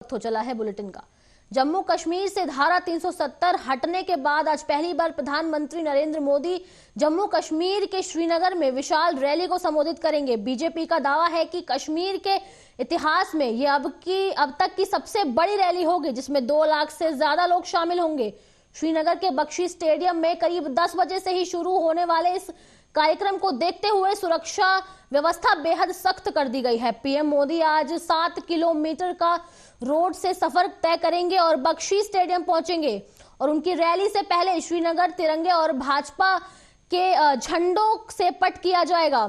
हो चला है बुलेटिन का। जम्मू कश्मीर से धारा 370 हटने के बाद आज पहली बार प्रधानमंत्री नरेंद्र मोदी जम्मू कश्मीर के श्रीनगर में विशाल रैली को संबोधित करेंगे। बीजेपी का दावा है कि कश्मीर के इतिहास में ये अब तक की सबसे बड़ी रैली होगी, जिसमें 2 लाख से ज्यादा लोग शामिल होंगे। श्रीनगर के बख्शी स्टेडियम में करीब 10 बजे से ही शुरू होने वाले इस कार्यक्रम को देखते हुए सुरक्षा व्यवस्था बेहद सख्त कर दी गई है। पीएम मोदी आज 7 किलोमीटर का रोड से सफर तय करेंगे और बख्शी स्टेडियम पहुंचेंगे और उनकी रैली से पहले श्रीनगर तिरंगे और भाजपा के झंडों से पट किया जाएगा।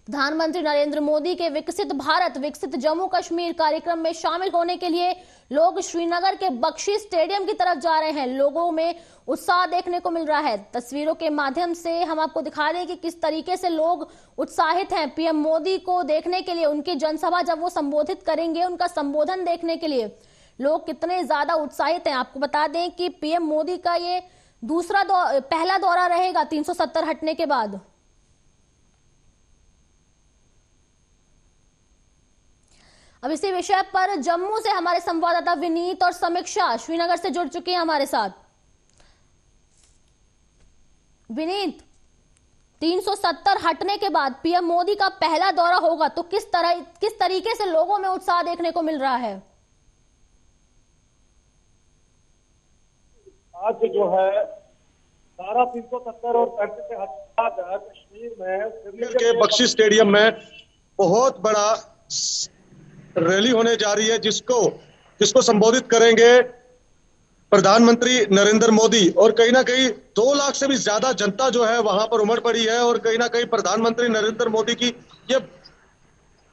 प्रधानमंत्री नरेंद्र मोदी के विकसित भारत विकसित जम्मू कश्मीर कार्यक्रम में शामिल होने के लिए लोग श्रीनगर के बख्शी स्टेडियम की तरफ जा रहे हैं। लोगों में उत्साह देखने को मिल रहा है। तस्वीरों के माध्यम से हम आपको दिखा दें कि किस तरीके से लोग उत्साहित हैं पीएम मोदी को देखने के लिए। उनकी जनसभा जब वो संबोधित करेंगे, उनका संबोधन देखने के लिए लोग कितने ज्यादा उत्साहित हैं। आपको बता दें कि पीएम मोदी का ये पहला दौरा रहेगा 370 हटने के बाद। अब इसी विषय पर जम्मू से हमारे संवाददाता विनीत और समीक्षा श्रीनगर से जुड़ चुके हैं हमारे साथ। विनीत, 370 हटने के बाद पीएम मोदी का पहला दौरा होगा, तो किस तरीके से लोगों में उत्साह देखने को मिल रहा है? आज जो है धारा 370 और 35 से हटा कश्मीर में श्रीनगर के बख्शी स्टेडियम में बहुत बड़ा रैली होने जा रही है, जिसको संबोधित करेंगे प्रधानमंत्री नरेंद्र मोदी। और कहीं ना कहीं 2 लाख से भी ज्यादा जनता जो है वहां पर उमड़ पड़ी है और कहीं ना कहीं प्रधानमंत्री नरेंद्र मोदी की ये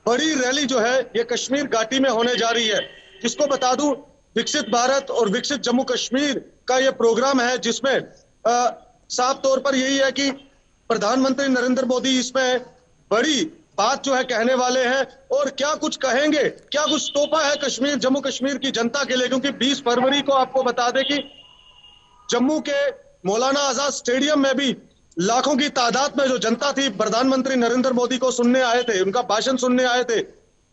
बड़ी रैली जो है ये कश्मीर घाटी में होने जा रही है। जिसको बता दूं, विकसित भारत और विकसित जम्मू कश्मीर का ये प्रोग्राम है, जिसमें साफ तौर पर यही है कि प्रधानमंत्री नरेंद्र मोदी इसमें बड़ी बात जो है कहने वाले हैं और क्या कुछ कहेंगे, क्या कुछ तोहफा है जम्मू कश्मीर की जनता के लिए। क्योंकि 20 फरवरी को आपको बता दें कि जम्मू के मौलाना आजाद स्टेडियम में भी लाखों की तादाद में जो जनता थी प्रधानमंत्री नरेंद्र मोदी को सुनने आए थे, उनका भाषण सुनने आए थे।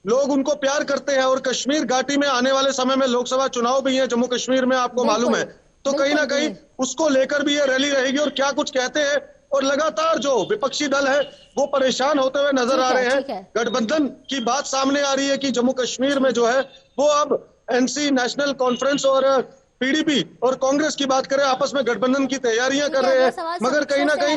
लोग उनको प्यार करते हैं और कश्मीर घाटी में आने वाले समय में लोकसभा चुनाव भी है जम्मू कश्मीर में, आपको मालूम है। तो कहीं ना कहीं उसको लेकर भी ये रैली रहेगी और क्या कुछ कहते हैं। और लगातार जो विपक्षी दल है वो परेशान होते हुए नजर आ रहे हैं। गठबंधन की बात सामने आ रही है कि जम्मू कश्मीर में जो है वो अब एनसी नेशनल कॉन्फ्रेंस और पीडीपी और कांग्रेस की बात करें, आपस में गठबंधन की तैयारियां कर रहे हैं। मगर कहीं ना कहीं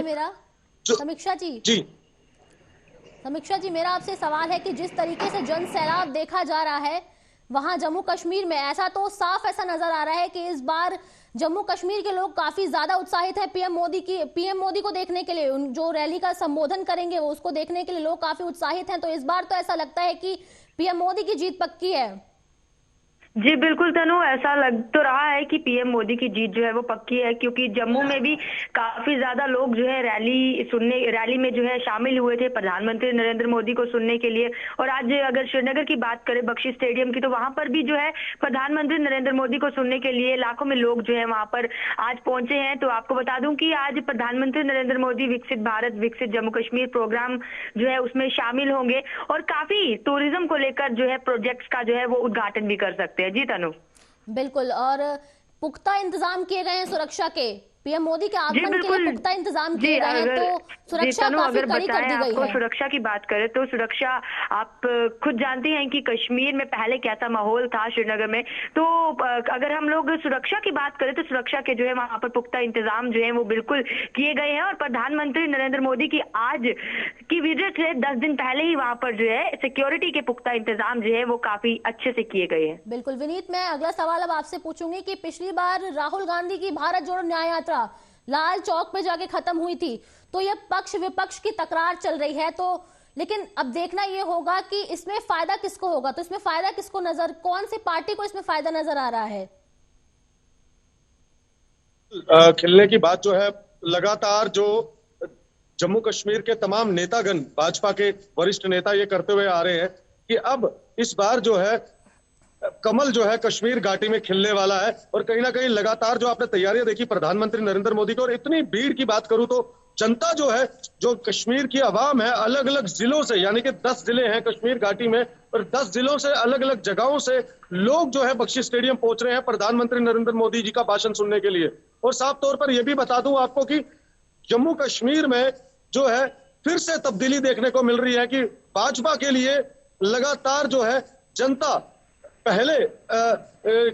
समीक्षा जी मेरा आपसे सवाल है कि जिस तरीके से जन सैलाब देखा जा रहा है वहां जम्मू कश्मीर में, ऐसा तो साफ ऐसा नजर आ रहा है कि इस बार जम्मू कश्मीर के लोग काफी ज्यादा उत्साहित हैं पीएम मोदी को देखने के लिए। जो रैली का संबोधन करेंगे वो उसको देखने के लिए लोग काफी उत्साहित हैं। तो इस बार तो ऐसा लगता है कि पीएम मोदी की जीत पक्की है। जी बिल्कुल तनु, ऐसा लग तो रहा है कि पीएम मोदी की जीत जो है वो पक्की है, क्योंकि जम्मू में भी काफी ज्यादा लोग जो है रैली में जो है शामिल हुए थे प्रधानमंत्री नरेंद्र मोदी को सुनने के लिए। और आज अगर श्रीनगर की बात करें बख्शी स्टेडियम की, तो वहां पर भी जो है प्रधानमंत्री नरेंद्र मोदी को सुनने के लिए लाखों में लोग जो है वहां पर आज पहुंचे हैं। तो आपको बता दूं कि आज प्रधानमंत्री नरेंद्र मोदी विकसित भारत विकसित जम्मू कश्मीर प्रोग्राम जो है उसमें शामिल होंगे और काफी टूरिज्म को लेकर जो है प्रोजेक्ट्स का जो है वो उद्घाटन भी कर सकते हैं। जी तनु, बिल्कुल। और पुख्ता इंतजाम किए गए हैं सुरक्षा के, पीएम मोदी के आगमन के लिए पुख्ता इंतजाम किए गए हैं। तो सुरक्षा काफी कड़ी कर दी गई है। सुरक्षा की बात करें तो सुरक्षा आप खुद जानते हैं कि कश्मीर में पहले कैसा माहौल था श्रीनगर में। तो अगर हम लोग सुरक्षा की बात करें तो सुरक्षा के जो है वहां पर पुख्ता इंतजाम जो है वो बिल्कुल किए गए हैं। और प्रधानमंत्री नरेंद्र मोदी की आज की विजिट से 10 दिन पहले ही वहां पर जो है सिक्योरिटी के पुख्ता इंतजाम जो है वो काफी अच्छे से किए गए हैं। बिल्कुल विनीत, मैं अगला सवाल अब आपसे पूछूंगी कि पिछली बार राहुल गांधी की भारत जोड़ो न्याय यात्रा लाल चौक पे जाके खत्म हुई थी, तो ये पक्ष विपक्ष की तकरार चल रही है। तो लेकिन अब देखना ये होगा कि इसमें फायदा किसको होगा। तो इसमें फायदा किसको कौन सी पार्टी को इसमें फायदा नजर आ रहा है? खिलने की बात जो है, लगातार जो जम्मू कश्मीर के तमाम नेतागण भाजपा के वरिष्ठ नेता ये करते हुए आ रहे हैं कि अब इस बार जो है कमल जो है कश्मीर घाटी में खिलने वाला है। और कहीं ना कहीं लगातार जो आपने तैयारियां देखी प्रधानमंत्री नरेंद्र मोदी को, और इतनी भीड़ की बात करूं तो जनता जो है, जो कश्मीर की आवाम है, अलग अलग जिलों से, यानी कि 10 जिले हैं कश्मीर घाटी में, और 10 जिलों से, अलग अलग जगहों से लोग जो है बख्शी स्टेडियम पहुंच रहे हैं प्रधानमंत्री नरेंद्र मोदी जी का भाषण सुनने के लिए। और साफ तौर पर यह भी बता दूं आपको कि जम्मू कश्मीर में जो है फिर से तब्दीली देखने को मिल रही है कि भाजपा के लिए लगातार जो है जनता, पहले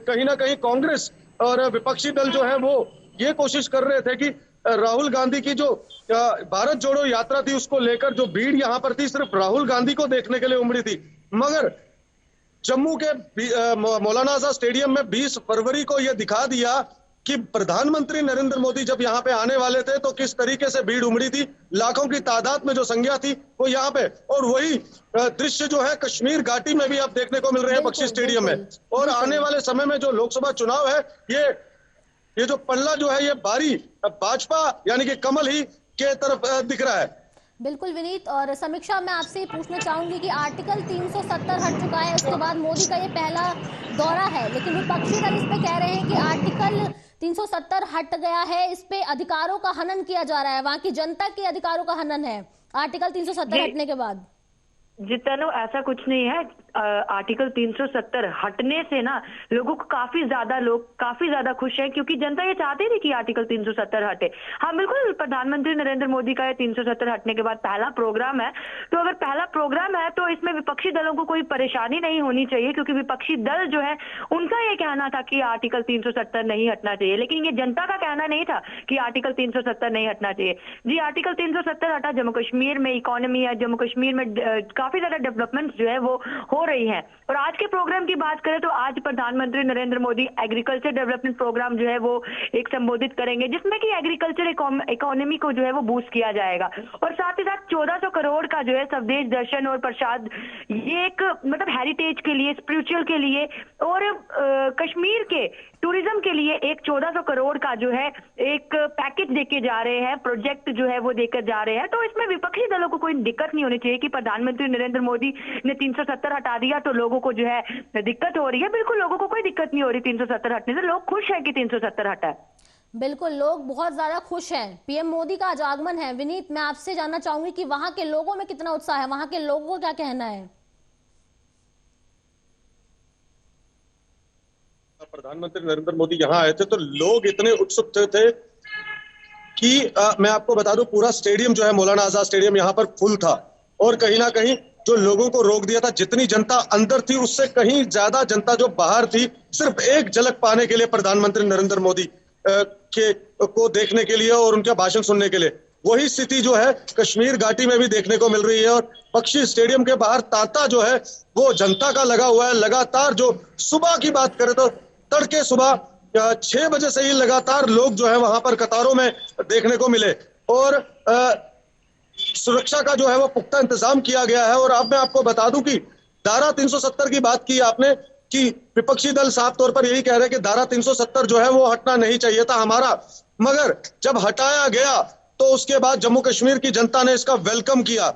कहीं ना कहीं कांग्रेस और विपक्षी दल जो है वो ये कोशिश कर रहे थे कि राहुल गांधी की जो भारत जोड़ो यात्रा थी उसको लेकर जो भीड़ यहां पर थी सिर्फ राहुल गांधी को देखने के लिए उमड़ी थी। मगर जम्मू के मौलाना आजाद स्टेडियम में 20 फरवरी को यह दिखा दिया कि प्रधानमंत्री नरेंद्र मोदी जब यहां पे आने वाले थे तो किस तरीके से भीड़ उमड़ी थी, लाखों की तादाद में जो संख्या थी वो यहाँ पे। और वही दृश्य जो है कश्मीर घाटी में भी आप देखने को मिल रहे हैं बख्शी स्टेडियम में। और आने वाले समय में जो लोकसभा चुनाव है, ये जो पल्ला जो है ये भारी भाजपा यानी कि कमल ही के तरफ दिख रहा है। बिल्कुल विनीत, और समीक्षा मैं आपसे पूछना चाहूंगी कि आर्टिकल 370 हट चुका है, उसके बाद मोदी का ये पहला दौरा है, लेकिन विपक्षी दल इस पे कह रहे हैं कि आर्टिकल 370 हट गया है, इस पे अधिकारों का हनन किया जा रहा है, वहां की जनता के अधिकारों का हनन है आर्टिकल 370 हटने के बाद। जी तनु, ऐसा कुछ नहीं है। आर्टिकल 370 हटने से ना लोगों को काफी ज्यादा खुश है, क्योंकि जनता ये चाहती थी कि आर्टिकल 370 हटे। हाँ बिल्कुल, प्रधानमंत्री नरेंद्र मोदी का ये 370 हटने के बाद पहला प्रोग्राम है, तो अगर पहला प्रोग्राम है तो इसमें विपक्षी दलों को कोई परेशानी नहीं होनी चाहिए, क्योंकि विपक्षी दल जो है उनका ये कहना था कि आर्टिकल 370 नहीं हटना चाहिए, लेकिन ये जनता का कहना नहीं था कि आर्टिकल 370 नहीं हटना चाहिए। जी आर्टिकल 370 हटा, जम्मू कश्मीर में इकोनॉमी है, जम्मू कश्मीर में काफी ज्यादा डेवलपमेंट जो है वो हो रही है। और आज के प्रोग्राम की बात करें तो आज प्रधानमंत्री Narendra Modi agriculture development programme जो है वो एक संबोधित करेंगे, जिसमें कि एग्रीकल्चर इकोनॉमी को जो है वो बूस्ट किया जाएगा। और साथ ही साथ 1400 करोड़ का जो है स्वदेश दर्शन और प्रसाद, ये एक मतलब हेरिटेज के लिए, स्पिरिचुअल के लिए और कश्मीर के टूरिज्म के लिए एक 1400 करोड़ का जो है एक पैकेज देके जा रहे हैं, प्रोजेक्ट जो है वो देकर जा रहे हैं। तो इसमें विपक्षी दलों को कोई दिक्कत नहीं होनी चाहिए कि प्रधानमंत्री नरेंद्र मोदी ने 370 हटा दिया तो लोगों को जो है दिक्कत हो रही है। बिल्कुल लोगों को कोई दिक्कत नहीं हो रही 370 हटने से, लोग खुश है कि 370 हटा है। बिल्कुल, लोग बहुत ज्यादा खुश हैं। पीएम मोदी का आज आगमन है। विनीत, मैं आपसे जानना चाहूंगी कि वहां के लोगों में कितना उत्साह है, वहां के लोगों को क्या कहना है? प्रधानमंत्री नरेंद्र मोदी यहाँ आए थे तो लोग इतने उत्सुक थे कि मैं आपको बता दूं पूरा स्टेडियम जो है मौलाना आजाद स्टेडियम यहाँ पर फुल था। और कहीं ना कहीं जो लोगों को रोक दिया था, जितनी जनता अंदर थी उससे कहीं ज्यादा जनता जो बाहर थी, सिर्फ एक झलक पाने के लिए प्रधानमंत्री नरेंद्र मोदी को देखने के लिए और उनके भाषण सुनने के लिए। वही स्थिति जो है कश्मीर घाटी में भी देखने को मिल रही है। और बख्शी स्टेडियम के बाहर तांता जो है वो जनता का लगा हुआ है। लगातार जो सुबह की बात करें तो तड़के सुबह 6 बजे से ही लगातार लोग जो है वहां पर कतारों में देखने को मिले। और सुरक्षा का जो है वो पुख्ता इंतजाम किया गया है। और अब मैं आपको बता दूं कि धारा 370 की बात की आपने कि विपक्षी दल साफ तौर पर यही कह रहे हैं कि धारा 370 जो है वो हटना नहीं चाहिए था हमारा, मगर जब हटाया गया तो उसके बाद जम्मू कश्मीर की जनता ने इसका वेलकम किया।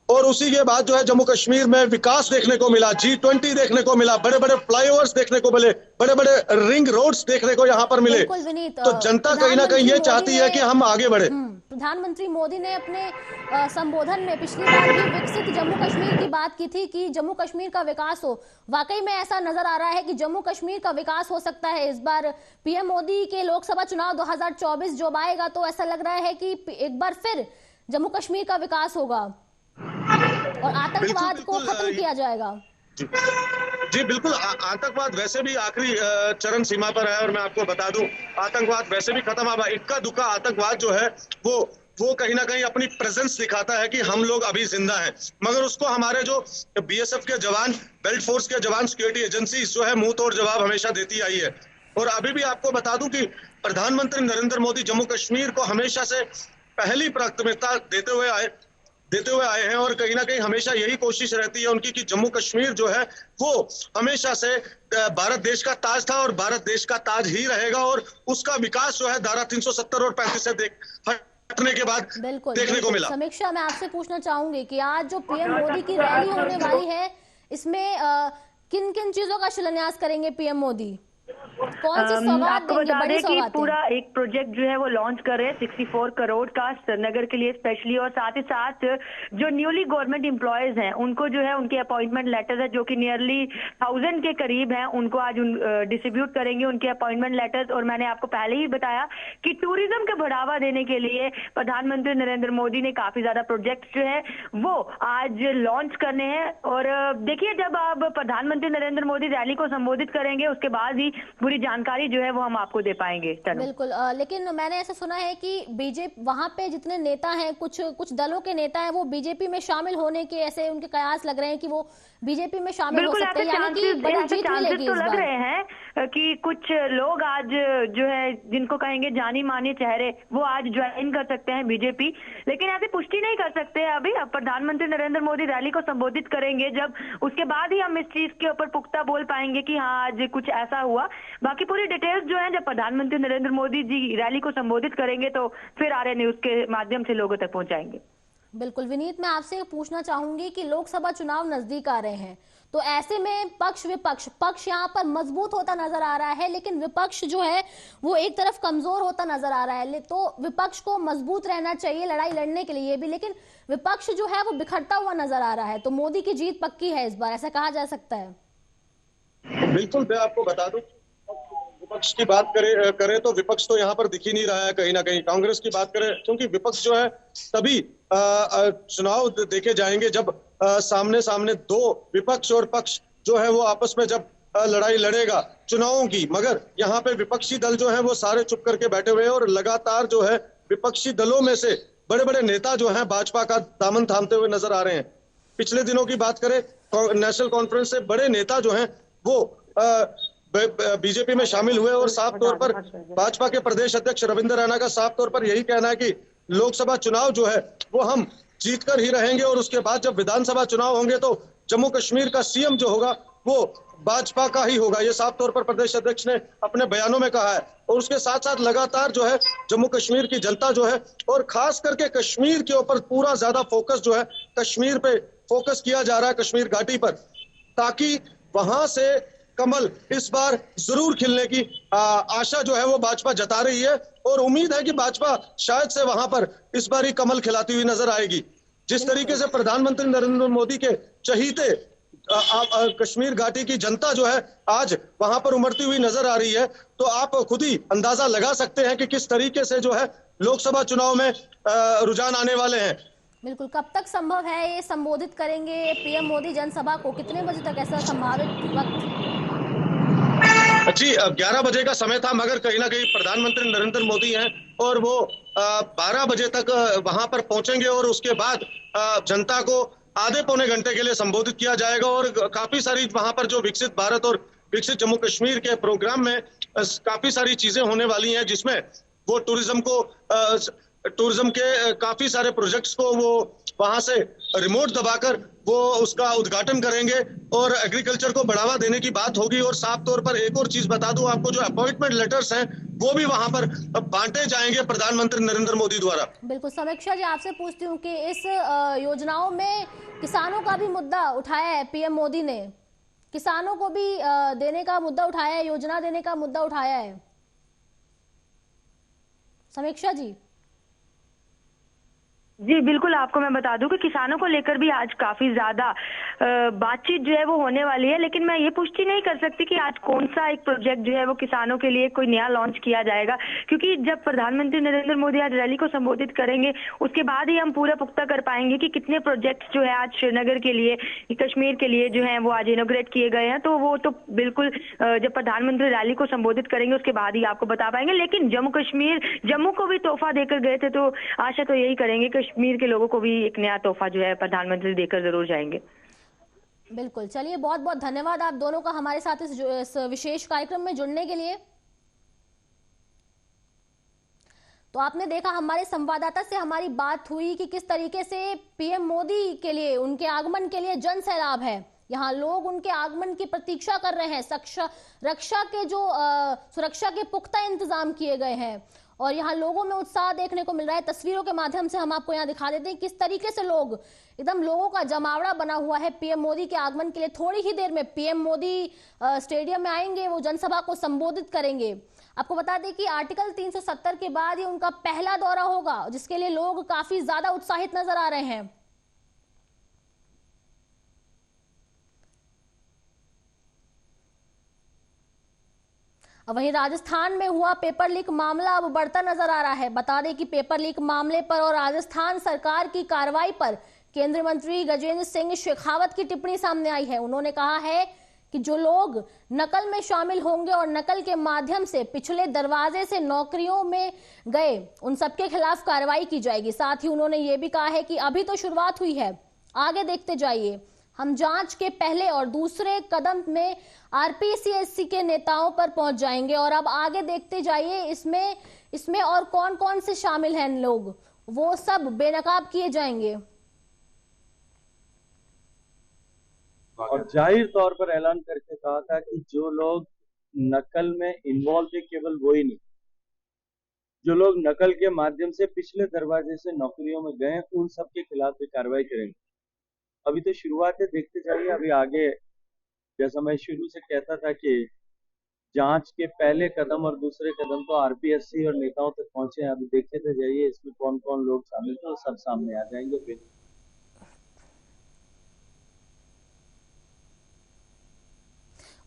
और उसी के बाद जो है जम्मू कश्मीर में विकास देखने को मिला, G20 देखने को मिला, बड़े बड़े फ्लाईओवर्स देखने को मिले, बड़े बड़े रिंग रोड्स देखने को यहाँ पर मिले। तो जनता कहीं ना कहीं ये चाहती है कि हम आगे बढ़े। प्रधानमंत्री मोदी ने अपने संबोधन में पिछली बार भी विकसित जम्मू कश्मीर की बात की थी कि जम्मू कश्मीर का विकास हो। वाकई में ऐसा नजर आ रहा है कि जम्मू कश्मीर का विकास हो सकता है इस बार पीएम मोदी के लोकसभा चुनाव 2024 जब आएगा तो ऐसा लग रहा है कि एक बार फिर जम्मू कश्मीर का विकास होगा और आतंकवाद को खत्म किया जाएगा। जी बिल्कुल, आतंकवाद वैसे भी आखिरी चरण सीमा पर है। और मैं आपको बता दूं आतंकवाद वैसे भी खत्म हुआ। इक्का दुक्का आतंकवाद जो है वो कहीं ना कहीं अपनी प्रेजेंस दिखाता है कि हम लोग अभी जिंदा हैं, मगर उसको हमारे जो बीएसएफ के जवान, बेल्ट फोर्स के जवान, सिक्योरिटी एजेंसी जो है मुंह तोड़ जवाब हमेशा देती आई है। और अभी भी आपको बता दूं कि प्रधानमंत्री नरेंद्र मोदी जम्मू कश्मीर को हमेशा से पहली प्राथमिकता देते हुए आए हैं। और कहीं ना कहीं हमेशा यही कोशिश रहती है उनकी कि जम्मू कश्मीर जो है वो हमेशा से भारत देश का ताज था और भारत देश का ताज ही रहेगा। और उसका विकास जो है धारा 370 और 35 से हटने के बाद देखने को मिला। समीक्षा, मैं आपसे पूछना चाहूंगी कि आज जो पीएम मोदी की रैली होने वाली है इसमें किन किन चीजों का शिलान्यास करेंगे पीएम मोदी? कौन सी सौगात आपको देंगे? बता बड़ी दें कि सौगात पूरा एक प्रोजेक्ट जो है वो लॉन्च कर रहे हैं 64 करोड़ का श्रीनगर के लिए स्पेशली, और साथ ही साथ जो न्यूली गवर्नमेंट एम्प्लॉयज हैं उनको जो है उनके अपॉइंटमेंट लेटर्स है जो कि नियरली 1000 के करीब हैं, उनको आज डिस्ट्रीब्यूट करेंगे उनके अपॉइंटमेंट लेटर्स। और मैंने आपको पहले ही बताया कि टूरिज्म को बढ़ावा देने के लिए प्रधानमंत्री नरेंद्र मोदी ने काफी ज्यादा प्रोजेक्ट जो है वो आज लॉन्च करने हैं। और देखिए, जब आप प्रधानमंत्री नरेंद्र मोदी रैली को संबोधित करेंगे उसके बाद ही पूरी जानकारी जो है वो हम आपको दे पाएंगे। बिल्कुल, लेकिन मैंने ऐसा सुना है कि बीजेपी वहां पे जितने नेता हैं, कुछ दलों के नेता हैं, वो बीजेपी में शामिल होने के ऐसे उनके कयास लग रहे हैं कि वो बीजेपी में शामिल हो सकते हैं, यानी कि बड़ी जीत मिलेगी तो इस लग बार। रहे हैं कि कुछ लोग आज जो है जिनको कहेंगे जानी मानी चेहरे वो आज ज्वाइन कर सकते हैं बीजेपी, लेकिन ऐसी पुष्टि नहीं कर सकते हैं अभी। अब प्रधानमंत्री नरेंद्र मोदी रैली को संबोधित करेंगे जब, उसके बाद ही हम इस चीज के ऊपर पुख्ता बोल पाएंगे कि हाँ आज कुछ ऐसा हुआ। बाकी पूरी डिटेल्स जो है जब प्रधानमंत्री नरेंद्र मोदी जी रैली को संबोधित करेंगे तो फिर आरए न्यूज के माध्यम से लोगों तक पहुंचाएंगे। बिल्कुल विनीत, मैं आपसे पूछना चाहूंगी कि लोकसभा चुनाव नजदीक आ रहे हैं, तो ऐसे में पक्ष विपक्ष, पक्ष यहाँ पर मजबूत होता नजर आ रहा है लेकिन विपक्ष जो है वो एक तरफ कमजोर होता नजर आ रहा है। तो विपक्ष को मजबूत रहना चाहिए लड़ाई लड़ने के लिए भी, लेकिन विपक्ष जो है वो बिखरता हुआ नजर आ रहा है, तो मोदी की जीत पक्की है इस बार, ऐसा कहा जा सकता है? बिल्कुल, मैं आपको बता दूं, विपक्ष की बात करें तो विपक्ष तो यहाँ पर दिख ही नहीं रहा है कहीं ना कहीं। कांग्रेस की बात करें, क्योंकि विपक्ष जो है तभी चुनाव देखे जाएंगे जब सामने सामने दो विपक्ष और पक्ष जो है वो आपस में जब लड़ाई लड़ेगा चुनावों की। मगर यहाँ पे विपक्षी दल जो है वो सारे चुप करके बैठे हुए हैं और लगातार जो है विपक्षी दलों में से बड़े बड़े नेता जो है भाजपा का दामन थामते हुए नजर आ रहे हैं। पिछले दिनों की बात करें, नेशनल कॉन्फ्रेंस से बड़े नेता जो हैं वो बीजेपी में शामिल हुए और साफ तौर पर भाजपा के प्रदेश अध्यक्ष रविंद्र रैना का साफ तौर पर यही कहना है कि लोकसभा चुनाव जो है वो हम जीतकर ही रहेंगे और उसके बाद जब विधानसभा चुनाव होंगे तो जम्मू कश्मीर का सीएम जो होगा वो भाजपा का ही होगा। ये साफ तौर पर प्रदेश अध्यक्ष ने अपने बयानों में कहा है। और उसके साथ साथ लगातार जो है जम्मू कश्मीर की जनता जो है और खास करके कश्मीर के ऊपर पूरा ज्यादा फोकस जो है कश्मीर पे फोकस किया जा रहा है, कश्मीर घाटी पर, ताकि वहां से कमल इस बार जरूर खिलने की आशा जो है वो भाजपा जता रही है और उम्मीद है कि भाजपा शायद से वहां पर इस बार ही कमल खिलाती हुई नजर आएगी। जिस तरीके से प्रधानमंत्री नरेंद्र मोदी के चहीते कश्मीर घाटी की जनता जो है आज वहां पर उमड़ती हुई नजर आ रही है, तो आप खुद ही अंदाजा लगा सकते हैं कि किस तरीके से जो है लोकसभा चुनाव में रुझान आने वाले हैं। बिल्कुल, कब तक संभव है ये संबोधित करेंगे पीएम मोदी जनसभा को, कितने बजे तक ऐसा संभावित वक्त? जी 11 बजे का समय था, मगर कहीं ना कहीं प्रधानमंत्री नरेंद्र मोदी हैं और वो 12 बजे तक वहां पर पहुंचेंगे और उसके बाद जनता को आधे पौने घंटे के लिए संबोधित किया जाएगा। और काफी सारी वहां पर जो विकसित भारत और विकसित जम्मू कश्मीर के प्रोग्राम में काफी सारी चीजें होने वाली हैं, जिसमें वो टूरिज्म के काफी सारे प्रोजेक्ट्स को वो वहां से रिमोट दबाकर वो उसका उद्घाटन करेंगे और एग्रीकल्चर को बढ़ावा देने की बात होगी। और साफ तौर पर एक और चीज बता दूं आपको, जो अपॉइंटमेंट लेटर्स हैं वो भी वहां पर बांटे जाएंगे प्रधानमंत्री नरेंद्र मोदी द्वारा। बिल्कुल, समीक्षा जी आपसे पूछती हूँ कि इस योजनाओं में किसानों का भी मुद्दा उठाया है पीएम मोदी ने, किसानों को भी देने का मुद्दा उठाया है, योजना देने का मुद्दा उठाया है। समीक्षा जी। जी बिल्कुल, आपको मैं बता दूं कि किसानों को लेकर भी आज काफी ज्यादा बातचीत जो है वो होने वाली है, लेकिन मैं ये पुष्टि नहीं कर सकती कि आज कौन सा एक प्रोजेक्ट जो है वो किसानों के लिए कोई नया लॉन्च किया जाएगा, क्योंकि जब प्रधानमंत्री नरेंद्र मोदी आज रैली को संबोधित करेंगे उसके बाद ही हम पूरा पुख्ता कर पाएंगे कि कितने प्रोजेक्ट जो है आज श्रीनगर के लिए, कश्मीर के लिए जो है वो आज इनोग्रेट किए गए हैं। तो वो तो बिल्कुल जब प्रधानमंत्री रैली को संबोधित करेंगे उसके बाद ही आपको बता पाएंगे। लेकिन जम्मू को भी तोहफा देकर गए थे, तो आशा तो यही करेंगे कश्मीर के लोगों को भी एक नया तोहफा जो है प्रधानमंत्री देकर जरूर जाएंगे। बिल्कुल, चलिए बहुत बहुत धन्यवाद आप दोनों का हमारे साथ इस विशेष कार्यक्रम में जुड़ने के लिए। तो आपने देखा, हमारे संवाददाता से हमारी बात हुई कि किस तरीके से पीएम मोदी के लिए, उनके आगमन के लिए जन सैलाब है। यहाँ लोग उनके आगमन की प्रतीक्षा कर रहे हैं। सुरक्षा के पुख्ता इंतजाम किए गए हैं और यहाँ लोगों में उत्साह देखने को मिल रहा है। तस्वीरों के माध्यम से हम आपको यहाँ दिखा देते हैं किस तरीके से लोग एकदम लोगों का जमावड़ा बना हुआ है पीएम मोदी के आगमन के लिए। थोड़ी ही देर में पीएम मोदी स्टेडियम में आएंगे, वो जनसभा को संबोधित करेंगे। आपको बता दें कि आर्टिकल 370 के बाद ये उनका पहला दौरा होगा, जिसके लिए लोग काफी ज्यादा उत्साहित नजर आ रहे हैं। वहीं राजस्थान में हुआ पेपर लीक मामला अब बढ़ता नजर आ रहा है। बता दें कि पेपर लीक मामले पर और राजस्थान सरकार की कार्रवाई पर केंद्रीय मंत्री गजेंद्र सिंह शेखावत की टिप्पणी सामने आई है। उन्होंने कहा है कि जो लोग नकल में शामिल होंगे और नकल के माध्यम से पिछले दरवाजे से नौकरियों में गए, उन सबके खिलाफ कार्रवाई की जाएगी। साथ ही उन्होंने ये भी कहा है कि अभी तो शुरुआत हुई है, आगे देखते जाइए। हम जांच के पहले और दूसरे कदम में आरपीसीएससी के नेताओं पर पहुंच जाएंगे और अब आगे देखते जाइए इसमें और कौन कौन से शामिल हैं लोग, वो सब बेनकाब किए जाएंगे। और जाहिर तौर पर ऐलान करके कहा था कि जो लोग नकल में इन्वॉल्व थे केवल वो ही नहीं, जो लोग नकल के माध्यम से पिछले दरवाजे से नौकरियों में गए उन सब के खिलाफ भी कार्रवाई करेंगे। अभी तो शुरुआत है, देखते जाइए। अभी आगे जैसा मैं शुरू से कहता था कि जांच के पहले कदम और दूसरे कदम तो आरपीएससी और नेताओं तक पहुंचे हैं। अभी देखते तो जाइए इसमें कौन कौन लोग शामिल थे, सब सामने आ जाएंगे फिर।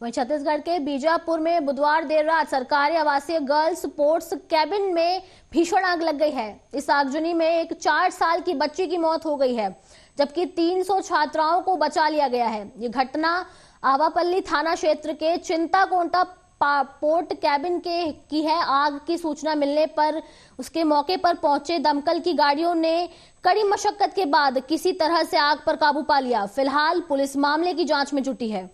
वहीं छत्तीसगढ़ के बीजापुर में बुधवार देर रात सरकारी आवासीय गर्ल्स स्पोर्ट्स कैबिन में भीषण आग लग गई है। इस आगजनी में एक 4 साल की बच्ची की मौत हो गई है, जबकि 300 छात्राओं को बचा लिया गया है। ये घटना आवापल्ली थाना क्षेत्र के चिंताकोटा पोर्ट कैबिन की है। आग की सूचना मिलने पर उसके मौके पर पहुंचे दमकल की गाड़ियों ने कड़ी मशक्कत के बाद किसी तरह से आग पर काबू पा लिया। फिलहाल पुलिस मामले की जांच में जुटी है।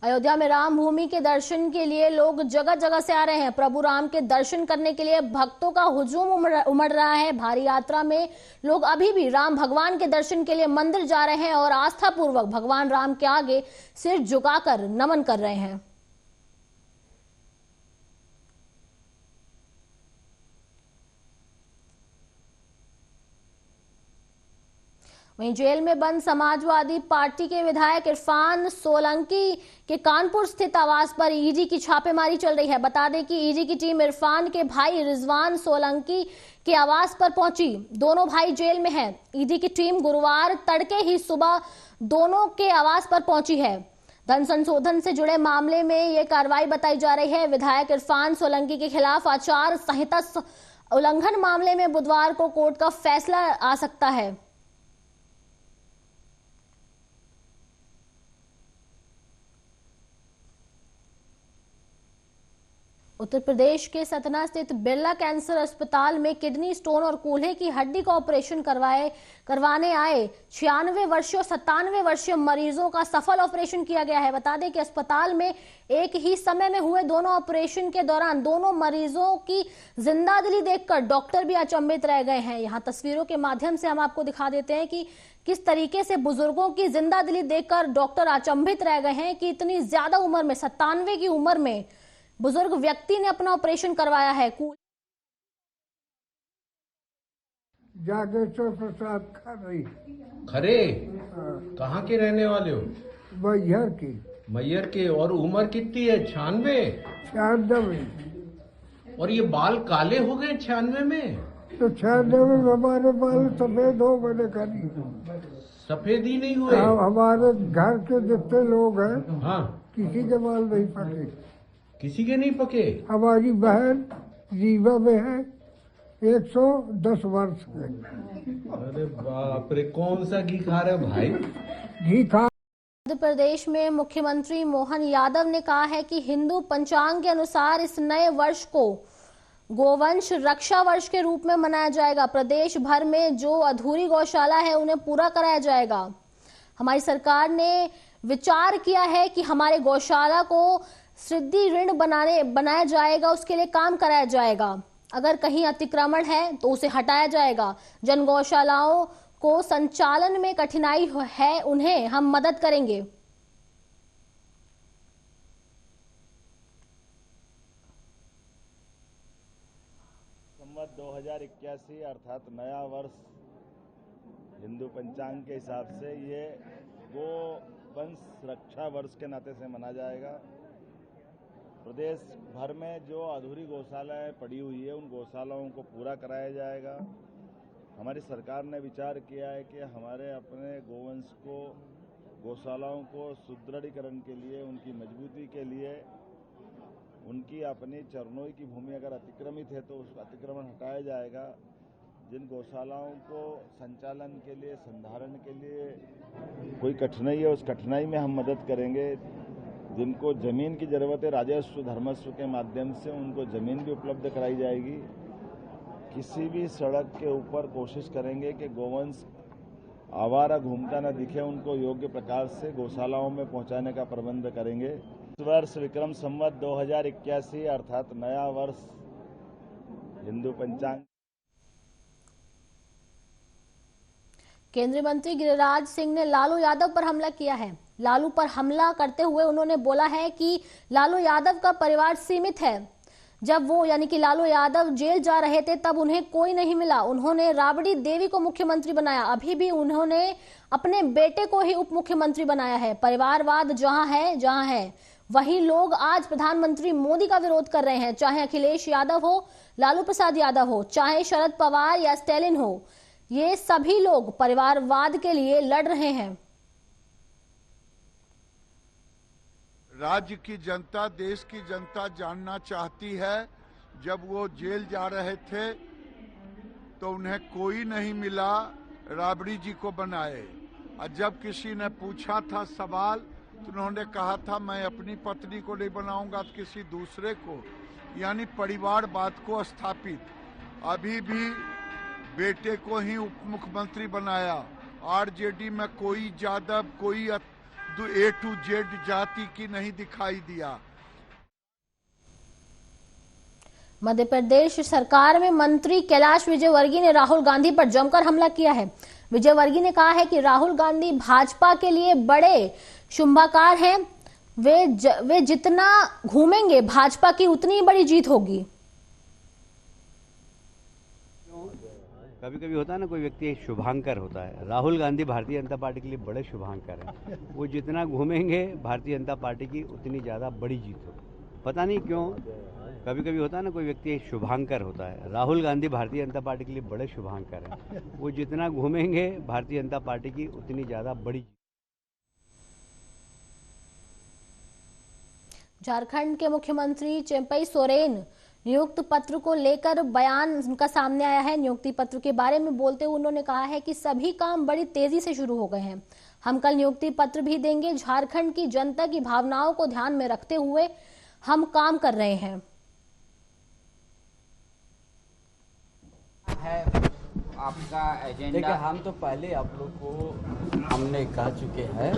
अयोध्या में राम भूमि के दर्शन के लिए लोग जगह जगह से आ रहे हैं। प्रभु राम के दर्शन करने के लिए भक्तों का हुजूम उमड़ रहा है। भारी यात्रा में लोग अभी भी राम भगवान के दर्शन के लिए मंदिर जा रहे हैं और आस्था पूर्वक भगवान राम के आगे सिर झुकाकर नमन कर रहे हैं। वहीं जेल में बंद समाजवादी पार्टी के विधायक इरफान सोलंकी के कानपुर स्थित आवास पर ईडी की छापेमारी चल रही है। बता दें कि ईडी की टीम इरफान के भाई रिजवान सोलंकी के आवास पर पहुंची। दोनों भाई जेल में हैं। ईडी की टीम गुरुवार तड़के ही सुबह दोनों के आवास पर पहुंची है। धन संशोधन से जुड़े मामले में यह कार्रवाई बताई जा रही है। विधायक इरफान सोलंकी के खिलाफ आचार संहिता उल्लंघन मामले में बुधवार को कोर्ट का फैसला आ सकता है। उत्तर प्रदेश के सतना स्थित बिरला कैंसर अस्पताल में किडनी स्टोन और कूल्हे की हड्डी का ऑपरेशन करवाने आए 96 वर्षीय और 97 वर्षीय मरीजों का सफल ऑपरेशन किया गया है। बता दें कि अस्पताल में एक ही समय में हुए दोनों ऑपरेशन के दौरान दोनों मरीजों की जिंदा दिली देखकर डॉक्टर भी अचंभित रह गए हैं। यहाँ तस्वीरों के माध्यम से हम आपको दिखा देते हैं कि किस तरीके से बुजुर्गों की जिंदा दिली देखकर डॉक्टर अचंभित रह गए हैं कि इतनी ज्यादा उम्र में, 97 की उम्र में बुजुर्ग व्यक्ति ने अपना ऑपरेशन करवाया है। जागेश्वर प्रसाद खरे कहाँ के रहने वाले हो? मैहर की। मैहर के। और उम्र कितनी है? 96। और ये बाल काले हो गए 96 में? तो 96 में हमारे बाल सफेद हो गए। करी सफेद ही नहीं हुए? हमारे घर के जितने लोग हैं, हाँ, किसी के बाल नहीं पके। किसी के नहीं पके? हमारी बहन रीवा में है, 110 वर्ष के। अरे बाप रे, कौन सा घी खा रहे भाई? घी खा। मध्य प्रदेश में मुख्यमंत्री मोहन यादव ने कहा है कि हिंदू पंचांग के अनुसार इस नए वर्ष को गोवंश रक्षा वर्ष के रूप में मनाया जाएगा। प्रदेश भर में जो अधूरी गौशाला है उन्हें पूरा कराया जाएगा। हमारी सरकार ने विचार किया है कि हमारे गौशाला को सिद्धि ऋण बनाया जाएगा, उसके लिए काम कराया जाएगा। अगर कहीं अतिक्रमण है तो उसे हटाया जाएगा। जन गौशालाओं को संचालन में कठिनाई है, उन्हें हम मदद करेंगे। 2081 अर्थात नया वर्ष हिंदू पंचांग के हिसाब से ये गो वंश रक्षा वर्ष के नाते से मना जाएगा। प्रदेश भर में जो अधूरी गौशालाएं पड़ी हुई है उन गौशालाओं को पूरा कराया जाएगा। हमारी सरकार ने विचार किया है कि हमारे अपने गोवंश को गौशालाओं को सुदृढ़ीकरण के लिए, उनकी मजबूती के लिए, उनकी अपनी चरणों की भूमि अगर अतिक्रमित है तो उस अतिक्रमण हटाया जाएगा। जिन गौशालाओं को संचालन के लिए, संधारण के लिए कोई कठिनाई है उस कठिनाई में हम मदद करेंगे। जिनको जमीन की जरूरत है राजस्व धर्मस्व के माध्यम से उनको जमीन भी उपलब्ध कराई जाएगी। किसी भी सड़क के ऊपर कोशिश करेंगे कि गोवंश आवारा घूमता न दिखे, उनको योग्य प्रकार से गौशालाओं में पहुंचाने का प्रबंध करेंगे। इस वर्ष विक्रम संवत 2081 अर्थात नया वर्ष हिंदू पंचांग। केंद्रीय मंत्री गिरिराज सिंह ने लालू यादव पर हमला किया है। लालू पर हमला करते हुए उन्होंने बोला है कि लालू यादव का परिवार सीमित है। जब वो यानी कि लालू यादव जेल जा रहे थे तब उन्हें कोई नहीं मिला। उन्होंने राबड़ी देवी को मुख्यमंत्री बनाया। अभी भी उन्होंने अपने बेटे को ही उप मुख्यमंत्री बनाया है। परिवारवाद जहां है वही लोग आज प्रधानमंत्री मोदी का विरोध कर रहे हैं। चाहे अखिलेश यादव हो, लालू प्रसाद यादव हो, चाहे शरद पवार या स्टैलिन हो, ये सभी लोग परिवारवाद के लिए लड़ रहे हैं। राज्य की जनता, देश की जनता जानना चाहती है, जब वो जेल जा रहे थे तो उन्हें कोई नहीं मिला, राबड़ी जी को बनाए। और जब किसी ने पूछा था सवाल तो उन्होंने कहा था मैं अपनी पत्नी को नहीं बनाऊंगा तो किसी दूसरे को, यानी परिवारवाद को स्थापित। अभी भी बेटे को ही उप मुख्यमंत्री बनाया। आरजेडी में कोई यादव, कोई A to Z जाति की नहीं दिखाई दिया। मध्य प्रदेश सरकार में मंत्री कैलाश विजयवर्गीय ने राहुल गांधी पर जमकर हमला किया है। विजयवर्गीय ने कहा है कि राहुल गांधी भाजपा के लिए बड़े शुंभाकार हैं। वे जितना घूमेंगे भाजपा की उतनी बड़ी जीत होगी। कभी कभी होता है ना, कोई व्यक्ति एक शुभांकर होता है। राहुल गांधी भारतीय जनता पार्टी के लिए बड़े शुभांकर हैं। वो जितना घूमेंगे भारतीय जनता पार्टी की उतनी ज़्यादा बड़ी जीत होगी। पता नहीं क्यों, कभी कभी होता है ना, कोई व्यक्ति एक शुभांकर होता है। राहुल गांधी भारतीय जनता पार्टी के लिए बड़े शुभांकर हैं। वो जितना घूमेंगे भारतीय जनता पार्टी की उतनी ज़्यादा बड़ी जीत। झारखंड के मुख्यमंत्री चिंपई सोरेन नियुक्ति पत्र को लेकर बयान उनका सामने आया है। नियुक्ति पत्र के बारे में बोलते हुए उन्होंने कहा है कि सभी काम बड़ी तेजी से शुरू हो गए हैं। हम कल नियुक्ति पत्र भी देंगे। झारखंड की जनता की भावनाओं को ध्यान में रखते हुए हम काम कर रहे हैं। है आपका एजेंडा? देखिए, हम तो पहले आप लोग को हमने कह चुके हैं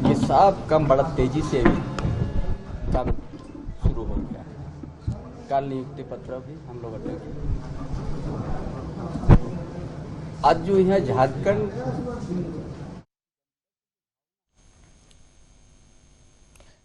कि सब काम बड़ा तेजी से काम शुरू हो गया है। कल नियुक्ति पत्र भी हम लोग देंगे। आज जो है झारखंड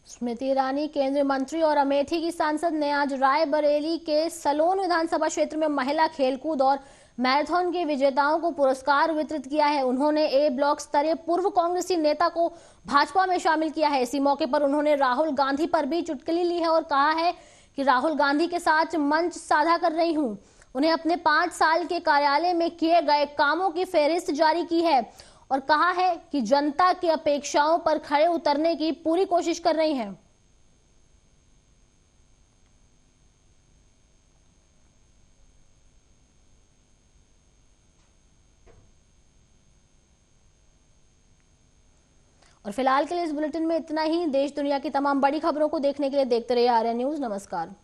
स्मृति ईरानी केंद्रीय मंत्री और अमेठी की सांसद ने आज रायबरेली के सलोन विधानसभा क्षेत्र में महिला खेलकूद और मैराथन के विजेताओं को पुरस्कार वितरित किया है। उन्होंने ए ब्लॉक स्तरीय पूर्व कांग्रेसी नेता को भाजपा में शामिल किया है। इसी मौके पर उन्होंने राहुल गांधी पर भी चुटकुली ली है और कहा है कि राहुल गांधी के साथ मंच साझा कर रही हूं। उन्हें अपने 5 साल के कार्यालय में किए गए कामों की फहरिस्त जारी की है और कहा है कि जनता की अपेक्षाओं पर खरे उतरने की पूरी कोशिश कर रही हैं। और फिलहाल के लिए इस बुलेटिन में इतना ही। देश दुनिया की तमाम बड़ी खबरों को देखने के लिए देखते रहिए आर्या न्यूज। नमस्कार।